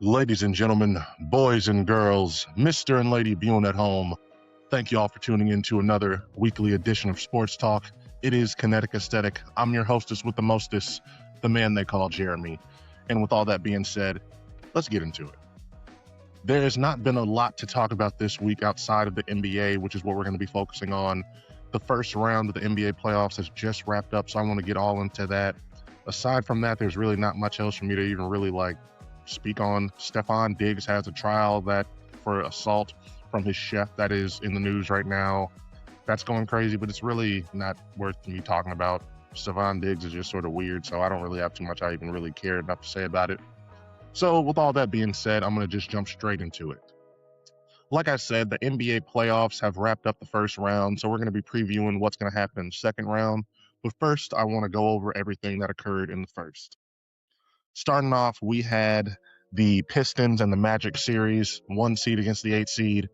Ladies and gentlemen, boys and girls, Mr. and Lady viewing at home, thank you all for tuning in to another weekly edition of Sports Talk. It is Kinetic Aesthetic. I'm your hostess with the mostest, the man they call Jeremy. And with all that being said, let's get into it. There has not been a lot to talk about this week outside of the NBA, which is what we're going to be focusing on. The first round of the NBA playoffs has just wrapped up, so I want to get all into that. Aside from that, there's really not much else for me to even really speak on. Stephon Diggs has a trial for assault from his chef that is in the news right now. That's going crazy, but it's really not worth me talking about. Stephon Diggs is just sort of weird, so I don't really have too much I even really care enough to say about it. So with all that being said, I'm going to just jump straight into it. Like I said, the NBA playoffs have wrapped up the first round, so we're going to be previewing what's going to happen in the second round. But first, I want to go over everything that occurred in the first. Starting off, we had the Pistons and the Magic series, 1 seed against the 8 seed.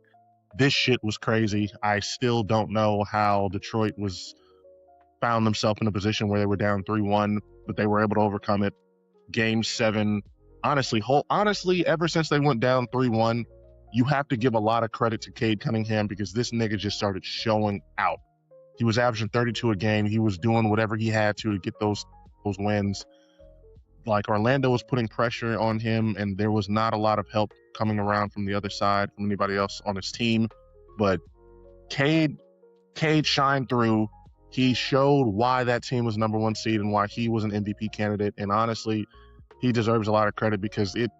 This shit was crazy. I still don't know how Detroit found themselves in a position where they were down 3-1, but they were able to overcome it. Game 7, honestly, ever since they went down 3-1, you have to give a lot of credit to Cade Cunningham because this nigga just started showing out. He was averaging 32 a game. He was doing whatever he had to get those wins. Like, Orlando was putting pressure on him, and there was not a lot of help coming around from the other side from anybody else on his team. But Cade shined through. He showed why that team was number 1 seed and why he was an MVP candidate. And honestly, he deserves a lot of credit because it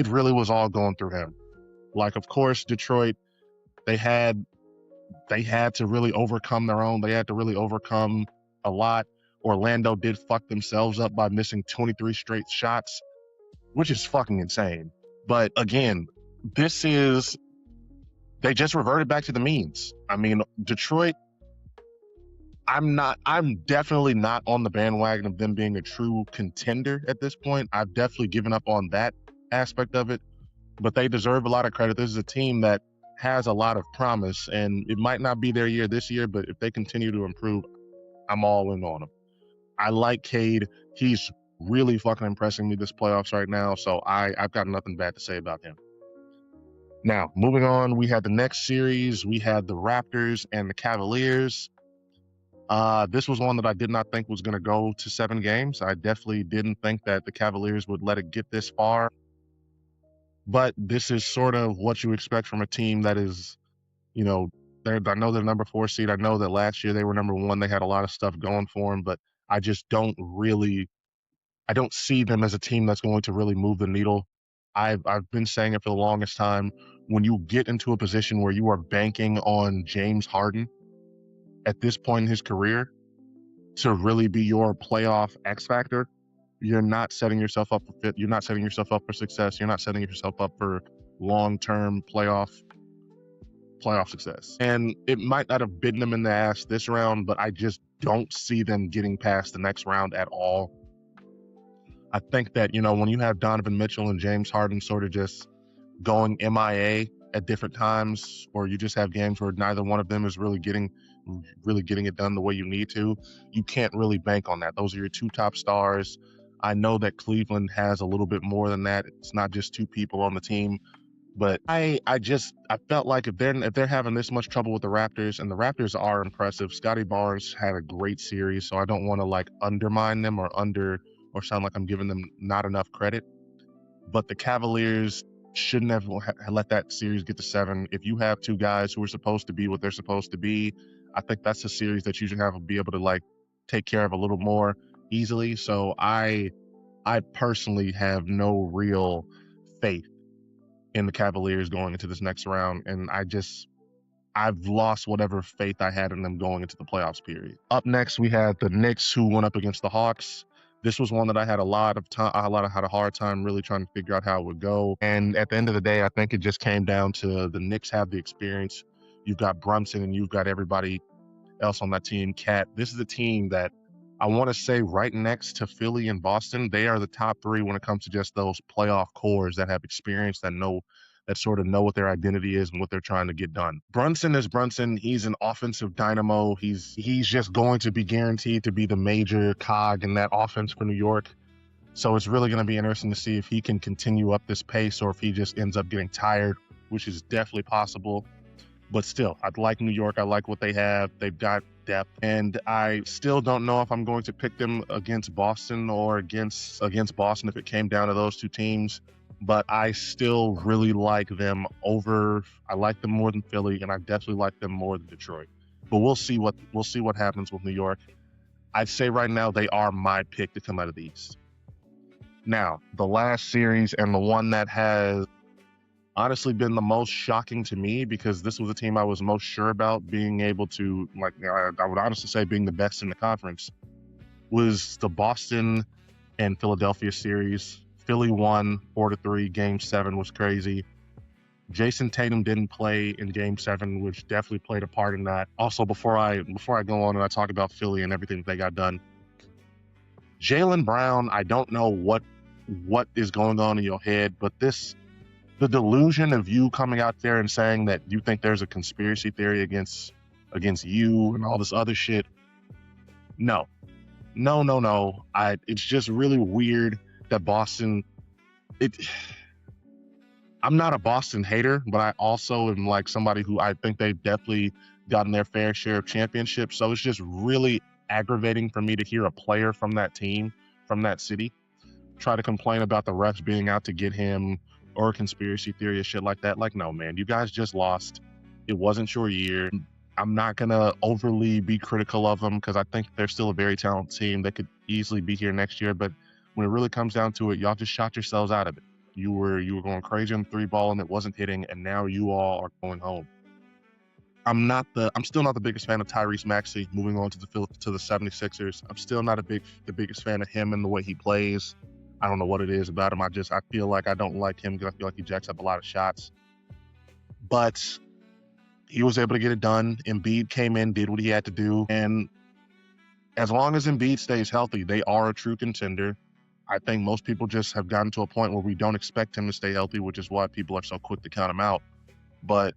really was all going through him. Like, of course, Detroit, they had to really overcome their own. They had to really overcome a lot. Orlando did fuck themselves up by missing 23 straight shots, which is fucking insane. But again, they just reverted back to the means. I mean, Detroit, I'm definitely not on the bandwagon of them being a true contender at this point. I've definitely given up on that aspect of it, but they deserve a lot of credit. This is a team that has a lot of promise, and it might not be their year this year, but if they continue to improve, I'm all in on them. I like Cade. He's really fucking impressing me this playoffs right now, so I've got nothing bad to say about him. Now, moving on, we had the next series. We had the Raptors and the Cavaliers. This was one that I did not think was going to go to 7 games. I definitely didn't think that the Cavaliers would let it get this far. But this is sort of what you expect from a team that is, I know they're number 4 seed. I know that last year they were number 1. They had a lot of stuff going for them, but I just don't see them as a team that's going to really move the needle. I've been saying it for the longest time. When you get into a position where you are banking on James Harden at this point in his career to really be your playoff X factor, you're not setting yourself up for fit. You're not setting yourself up for success. You're not setting yourself up for long-term playoff success. And it might not have bitten them in the ass this round, but I just don't see them getting past the next round at all. I think that, when you have Donovan Mitchell and James Harden sort of just going MIA at different times, or you just have games where neither one of them is really getting it done the way you need to, you can't really bank on that. Those are your 2 top stars. I know that Cleveland has a little bit more than that. It's not just 2 people on the team. But I felt like if they're having this much trouble with the Raptors, and the Raptors are impressive. Scotty Barnes had a great series, so I don't want to undermine them or sound like I'm giving them not enough credit. But the Cavaliers shouldn't have let that series get to 7. If you have 2 guys who are supposed to be what they're supposed to be, I think that's a series that you should be able to take care of a little more easily. So I personally have no real faith in the Cavaliers going into this next round, and I've lost whatever faith I had in them going into the playoffs period. Up next, we had the Knicks, who went up against the Hawks. This was one that I had had a hard time really trying to figure out how it would go. And at the end of the day, I think it just came down to the Knicks have the experience. You've got Brunson and you've got everybody else on that team. Cat. This is a team that I want to say right next to Philly and Boston, they are the top 3 when it comes to just those playoff cores that have experience, that sort of know what their identity is and what they're trying to get done. Brunson is Brunson. He's an offensive dynamo. He's just going to be guaranteed to be the major cog in that offense for New York. So it's really going to be interesting to see if he can continue up this pace or if he just ends up getting tired, which is definitely possible. But still, I like New York. I like what they have. They've got depth, and I still don't know if I'm going to pick them against Boston or against Boston if it came down to those two teams. But I still really like them over. I like them more than Philly, and I definitely like them more than Detroit. But we'll see what happens with New York. I'd say right now they are my pick to come out of the East. Now, the last series and the one that has honestly been the most shocking to me because this was a team I was most sure about being able to, like, I would honestly say being the best in the conference, was the Boston and Philadelphia series. Philly won 4-3. Game 7 was crazy. Jason Tatum didn't play in Game 7, which definitely played a part in that. Also, before I go on and I talk about Philly and everything they got done, Jaylen Brown, I don't know what is going on in your head, but the delusion of you coming out there and saying that you think there's a conspiracy theory against you and all this other shit. No. It's just really weird that Boston. I'm not a Boston hater, but I also am like somebody who I think they've definitely gotten their fair share of championships. So it's just really aggravating for me to hear a player from that team, from that city, try to complain about the refs being out to get him or a conspiracy theory or shit like that. Like, no, man, you guys just lost. It wasn't your year. I'm not going to overly be critical of them because I think they're still a very talented team that could easily be here next year. But when it really comes down to it, y'all just shot yourselves out of it. You were going crazy on the 3 ball and it wasn't hitting, and now you all are going home. I'm still not the biggest fan of Tyrese Maxey moving on to the 76ers. I'm still not the biggest fan of him and the way he plays. I don't know what it is about him. I feel like I don't like him because I feel like he jacks up a lot of shots. But he was able to get it done. Embiid came in, did what he had to do, and as long as Embiid stays healthy, they are a true contender. I think most people just have gotten to a point where we don't expect him to stay healthy, which is why people are so quick to count him out. But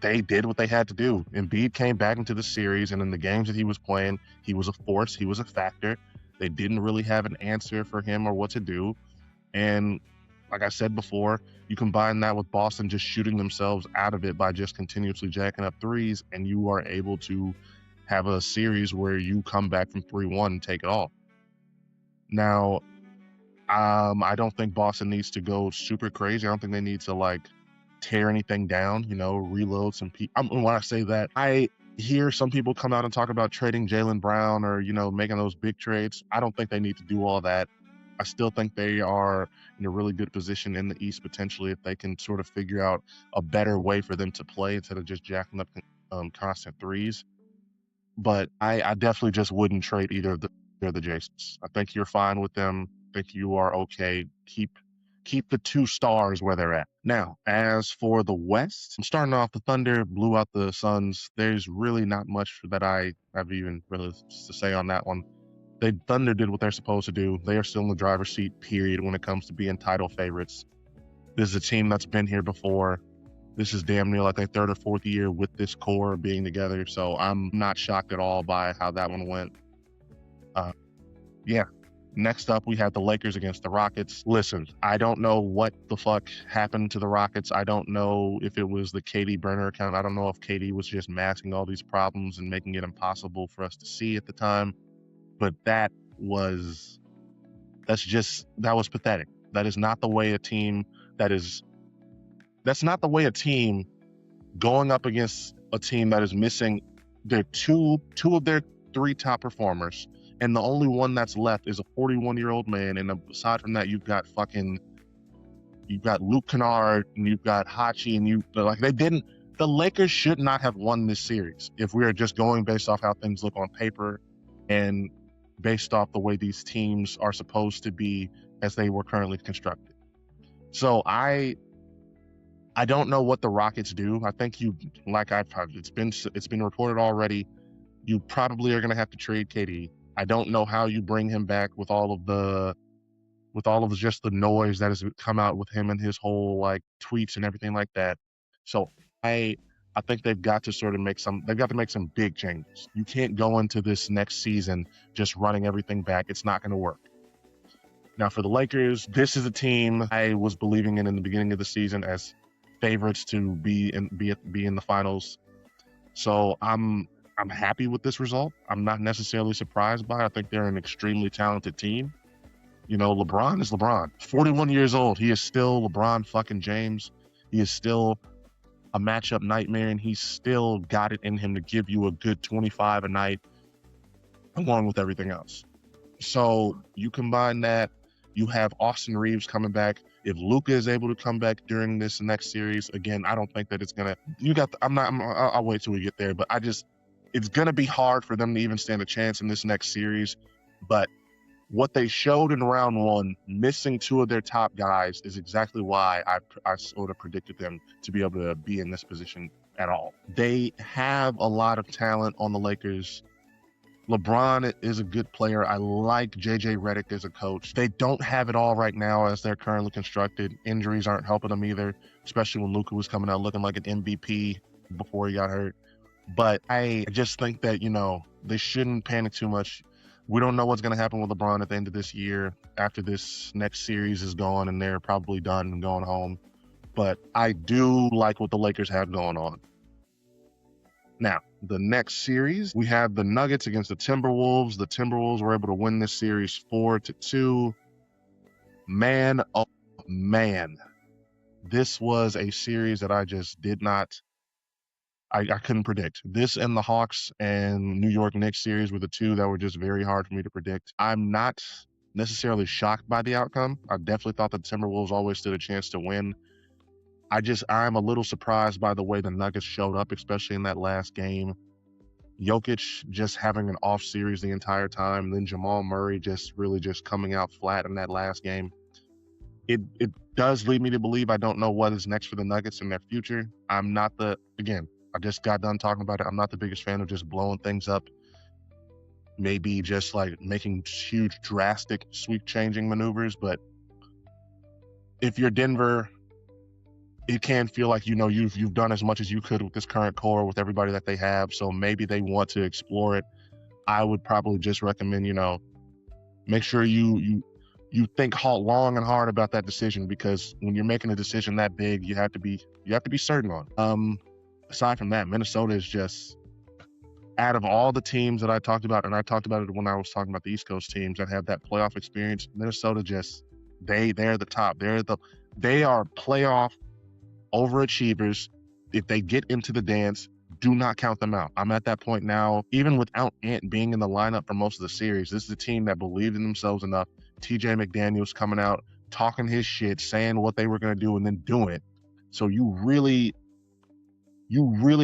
they did what they had to do. Embiid came back into the series, and in the games that he was playing, he was a force. He was a factor. They didn't really have an answer for him or what to do. And like I said before, you combine that with Boston just shooting themselves out of it by just continuously jacking up threes, and you are able to have a series where you come back from 3-1 and take it all. Now, I don't think Boston needs to go super crazy. I don't think they need to like tear anything down, reload some people. When I say that, I hear some people come out and talk about trading Jaylen Brown or, making those big trades. I don't think they need to do all that. I still think they are in a really good position in the East potentially if they can sort of figure out a better way for them to play instead of just jacking up constant threes. But I definitely just wouldn't trade either of the Jasons. I think you're fine with them. I think you are okay. Keep the 2 stars where they're at. Now, as for the West, I'm starting off. The Thunder blew out the Suns. There's really not much that I have even really to say on that one. The Thunder did what they're supposed to do. They are still in the driver's seat, period, when it comes to being title favorites. This is a team that's been here before. This is damn near like their 3rd or 4th year with this core being together. So I'm not shocked at all by how that one went. Yeah. Next up, we had the Lakers against the Rockets. Listen, I don't know what the fuck happened to the Rockets. I don't know if it was the Cade burner account. I don't know if Cade was just masking all these problems and making it impossible for us to see at the time. But that was pathetic. That is not the way a team that's not the way a team going up against a team that is missing their two of their 3 top performers, and the only one that's left is a 41-year-old man. And aside from that, you've got Luke Kennard and you've got Hachi, and the Lakers should not have won this series if we are just going based off how things look on paper and based off the way these teams are supposed to be as they were currently constructed. So I don't know what the Rockets do. I think it's been reported already. You probably are going to have to trade Cade. I don't know how you bring him back with all of just the noise that has come out with him and his whole like tweets and everything like that. So I think they've got to make some big changes. You can't go into this next season just running everything back. It's not going to work. Now for the Lakers, this is a team I was believing in the beginning of the season as favorites to be in the finals. So I'm happy with this result. I'm not necessarily surprised by it. I think they're an extremely talented team. You know, LeBron is LeBron. 41 years old. He is still LeBron fucking James. He is still a matchup nightmare, and he's still got it in him to give you a good 25 a night along with everything else. So you combine that, you have Austin Reeves coming back. If Luka is able to come back during this next series, again, I don't think that it's gonna. I'll wait till we get there, but it's gonna be hard for them to even stand a chance in this next series. But what they showed in round one, missing two of their top guys, is exactly why I sort of predicted them to be able to be in this position at all. They have a lot of talent on the Lakers. LeBron is a good player. I like JJ Redick as a coach. They don't have it all right now as they're currently constructed. Injuries aren't helping them either, especially when Luka was coming out looking like an MVP before he got hurt. But I just think that, they shouldn't panic too much. We don't know what's going to happen with LeBron at the end of this year after this next series is gone and they're probably done and going home. But I do like what the Lakers have going on. Now, the next series, we have the Nuggets against the Timberwolves. The Timberwolves were able to win this series 4-2. Man, oh man. This was a series that I just did not, I couldn't predict. This and the Hawks and New York Knicks series were the two that were just very hard for me to predict. I'm not necessarily shocked by the outcome. I definitely thought the Timberwolves always stood a chance to win. I'm a little surprised by the way the Nuggets showed up, especially in that last game. Jokic just having an off series the entire time, and then Jamal Murray just coming out flat in that last game. It does lead me to believe I don't know what is next for the Nuggets in their future. I just got done talking about it. I'm not the biggest fan of just blowing things up. Maybe just like making huge, drastic, sweep-changing maneuvers, but if you're Denver, it can feel like, you've done as much as you could with this current core, with everybody that they have. So maybe they want to explore it. I would probably just recommend, make sure you think long and hard about that decision, because when you're making a decision that big, you have to be certain on. Aside from that, Minnesota is just, out of all the teams that I talked about, and I talked about it when I was talking about the East Coast teams that have that playoff experience, Minnesota just, they're the top. They are playoff overachievers. If they get into the dance, do not count them out. I'm at that point now, even without Ant being in the lineup for most of the series. This is a team that believed in themselves enough. TJ McDaniels coming out, talking his shit, saying what they were going to do, and then doing it. So you really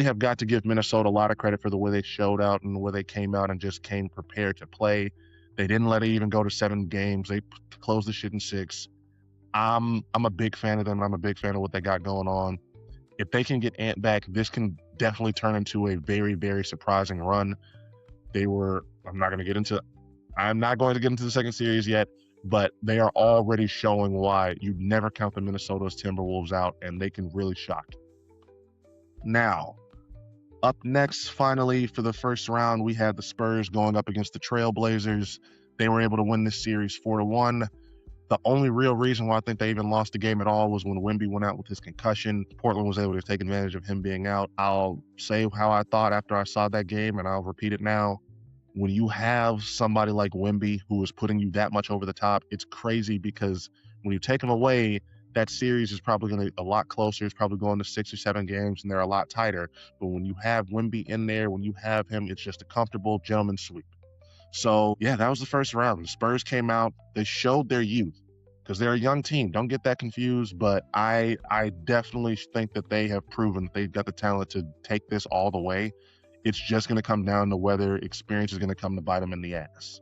have got to give Minnesota a lot of credit for the way they showed out and the way they came out and just came prepared to play. They didn't let it even go to 7 games. They closed the shit in 6. I'm a big fan of them. I'm a big fan of what they got going on. If they can get Ant back, this can definitely turn into a very, very surprising run. I'm not going to get into the second series yet, but they are already showing why you never count the Minnesota's Timberwolves out, and they can really shock. Now, up next, finally, for the first round, we had the Spurs going up against the Trailblazers. They were able to win this series 4-1. The only real reason why I think they even lost the game at all was when Wemby went out with his concussion. Portland was able to take advantage of him being out. I'll say how I thought after I saw that game, and I'll repeat it now. When you have somebody like Wemby who is putting you that much over the top, it's crazy, because when you take him away, that series is probably going to be a lot closer. It's probably going to 6 or 7 games, and they're a lot tighter. But when you have Wemby in there, when you have him, it's just a comfortable gentleman's sweep. So, yeah, that was the first round. The Spurs came out. They showed their youth, because they're a young team. Don't get that confused, but I definitely think that they have proven that they've got the talent to take this all the way. It's just going to come down to whether experience is going to come to bite them in the ass.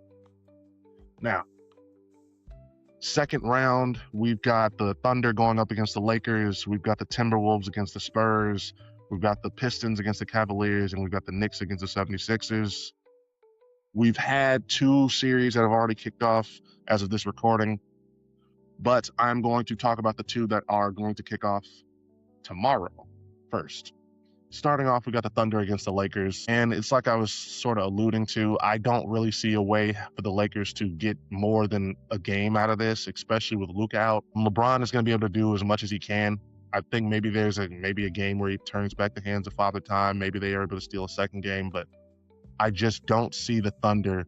Now, second round, we've got the Thunder going up against the Lakers. We've got the Timberwolves against the Spurs. We've got the Pistons against the Cavaliers, and we've got the Knicks against the 76ers. We've had 2 series that have already kicked off as of this recording, but I'm going to talk about the 2 that are going to kick off tomorrow first. Starting off, we got the Thunder against the Lakers, and it's like I was sort of alluding to, I don't really see a way for the Lakers to get more than a game out of this, especially with Luke out. LeBron is going to be able to do as much as he can. I think maybe there's a game where he turns back the hands of Father Time. Maybe they are able to steal a second game, but I just don't see the Thunder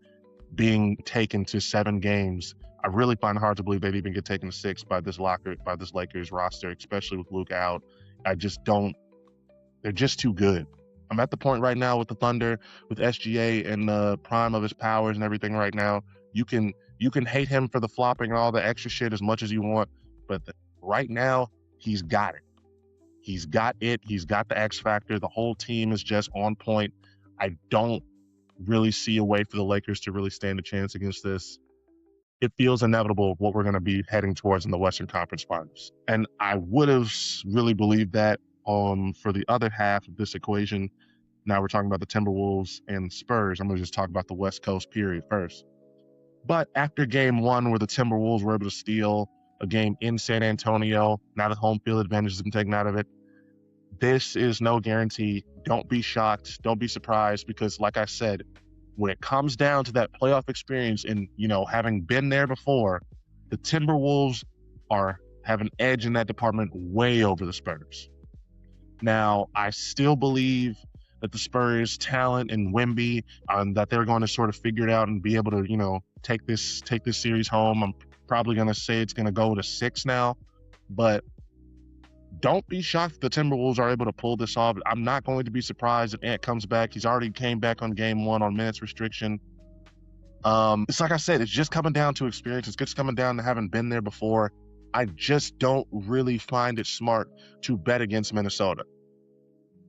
being taken to 7 games. I really find it hard to believe they'd even get taken to 6 by this Lakers roster, especially with Luke out. I just don't. They're just too good. I'm at the point right now with the Thunder, with SGA and the prime of his powers and everything right now. You can hate him for the flopping and all the extra shit as much as you want, but right now, he's got it. He's got it. He's got the X factor. The whole team is just on point. I don't really see a way for the Lakers to really stand a chance against this. It feels inevitable what we're going to be heading towards in the Western Conference Finals. And I would have really believed that for the other half of this equation. Now we're talking about the Timberwolves and Spurs. I'm going to just talk about the West Coast period first. But after game 1, where the Timberwolves were able to steal a game in San Antonio, now the home field advantage has been taken out of it, this is no guarantee. Don't be shocked. Don't be surprised, because like I said, when it comes down to that playoff experience and, having been there before, the Timberwolves have an edge in that department way over the Spurs. Now, I still believe that the Spurs' talent and Wemby, that they're going to sort of figure it out and be able to, take this series home. I'm probably going to say it's going to go to 6 now, but don't be shocked if the Timberwolves are able to pull this off. I'm not going to be surprised if Ant comes back. He's already came back on game 1 on minutes restriction. It's like I said, it's just coming down to experience. It's just coming down to having been there before. I just don't really find it smart to bet against Minnesota.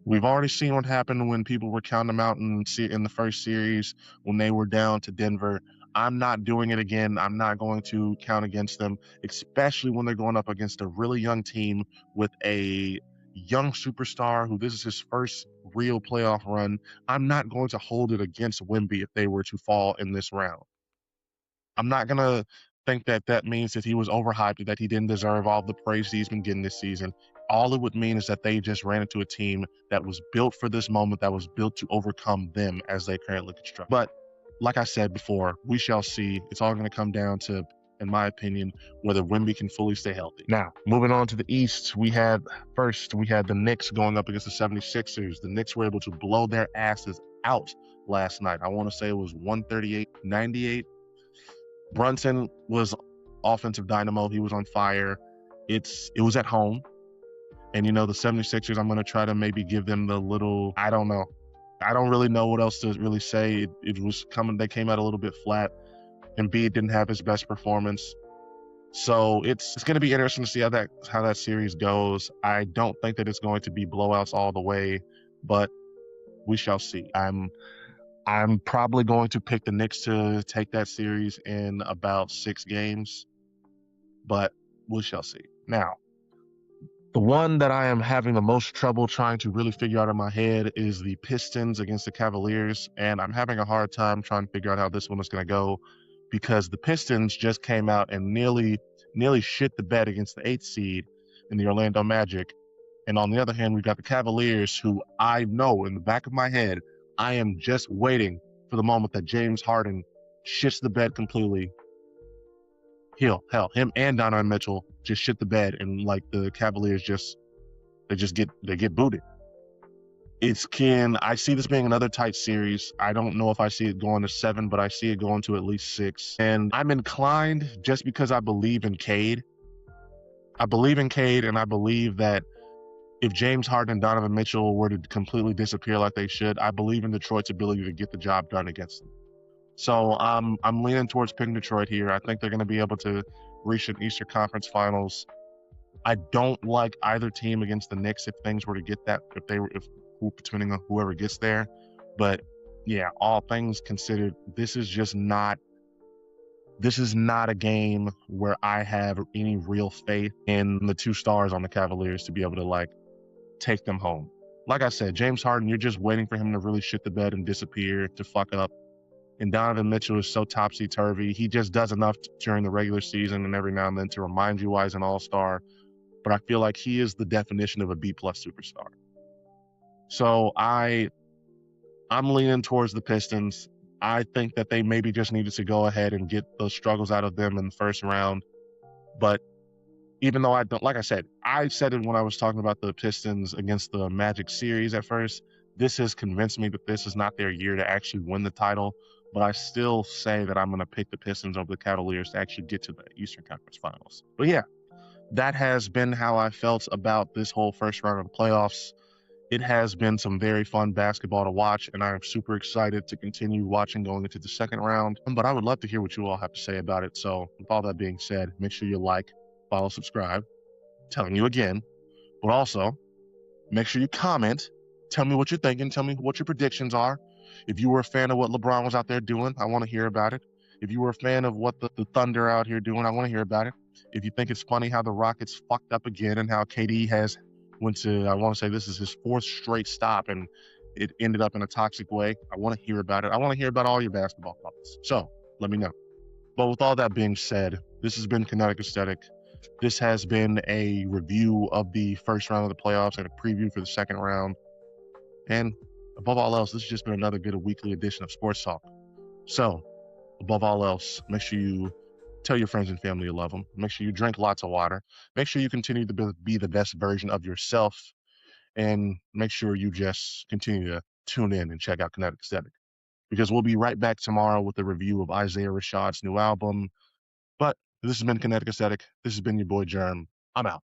We've already seen what happened when people were counting them out in the first series when they were down to Denver. I'm not doing it again. I'm not going to count against them, especially when they're going up against a really young team with a young superstar who this is his first real playoff run. I'm not going to hold it against Wemby if they were to fall in this round. I'm not going to think that means that he was overhyped, that he didn't deserve all the praise he's been getting this season. All it would mean is that they just ran into a team that was built for this moment, that was built to overcome them as they currently construct. But like I said before, we shall see. It's all going to come down to, in my opinion, whether Wemby can fully stay healthy. Now, moving on to the East, we had the Knicks going up against the 76ers. The Knicks were able to blow their asses out last night. I want to say it was 138-98. Brunson was offensive dynamo. He was on fire. It was at home. And, the 76ers, I'm going to try to maybe give them the little, I don't know. I don't really know what else to really say. It was coming, they came out a little bit flat. Embiid didn't have his best performance. So it's going to be interesting to see how that series goes. I don't think that it's going to be blowouts all the way, but we shall see. I'm probably going to pick the Knicks to take that series in about 6 games, but we shall see. Now, the one that I am having the most trouble trying to really figure out in my head is the Pistons against the Cavaliers, and I'm having a hard time trying to figure out how this one is going to go, because the Pistons just came out and nearly shit the bed against the 8th seed in the Orlando Magic. And on the other hand, we've got the Cavaliers, who I know in the back of my head, I am just waiting for the moment that James Harden shits the bed completely. Hell, him and Donovan Mitchell just shit the bed, and like the Cavaliers get booted. I see this being another tight series. I don't know if I see it going to 7, but I see it going to at least 6. And I'm inclined, just because I believe in Cade. I believe in Cade, and I believe that if James Harden and Donovan Mitchell were to completely disappear like they should, I believe in Detroit's ability to get the job done against them. So I'm leaning towards picking Detroit here. I think they're going to be able to reach an Eastern Conference Finals. I don't like either team against the Knicks if things were to get that, depending on whoever gets there. But yeah, all things considered, this is not a game where I have any real faith in the 2 stars on the Cavaliers to be able to take them home. Like I said, James Harden, you're just waiting for him to really shit the bed and disappear, to fuck up. And Donovan Mitchell is so topsy-turvy. He just does enough during the regular season and every now and then to remind you why he's an all-star. But I feel like he is the definition of a B+ superstar. So I'm leaning towards the Pistons. I think that they maybe just needed to go ahead and get those struggles out of them in the first round. But even though I don't, like I said it when I was talking about the Pistons against the Magic series at first. This has convinced me that this is not their year to actually win the title. But I still say that I'm going to pick the Pistons over the Cavaliers to actually get to the Eastern Conference Finals. But yeah, that has been how I felt about this whole first round of the playoffs. It has been some very fun basketball to watch, and I'm super excited to continue watching going into the second round. But I would love to hear what you all have to say about it. So, with all that being said, make sure you like, follow, subscribe. Telling you again, but also make sure you comment. Tell me what you're thinking. Tell me what your predictions are. If you were a fan of what LeBron was out there doing, I want to hear about it. If you were a fan of what the Thunder out here doing, I want to hear about it. If you think it's funny how the Rockets fucked up again and how KD has went to, I want to say this is his fourth straight stop and it ended up in a toxic way, I want to hear about it. I want to hear about all your basketball thoughts. So let me know. But with all that being said, this has been Kinetic Aesthetic. This has been a review of the first round of the playoffs and a preview for the second round. And above all else, this has just been another good weekly edition of Sports Talk. So, above all else, make sure you tell your friends and family you love them. Make sure you drink lots of water. Make sure you continue to be the best version of yourself. And make sure you just continue to tune in and check out Kinetic Aesthetic. Because we'll be right back tomorrow with a review of Isaiah Rashad's new album. But this has been Kinetic Aesthetic. This has been your boy Germ. I'm out.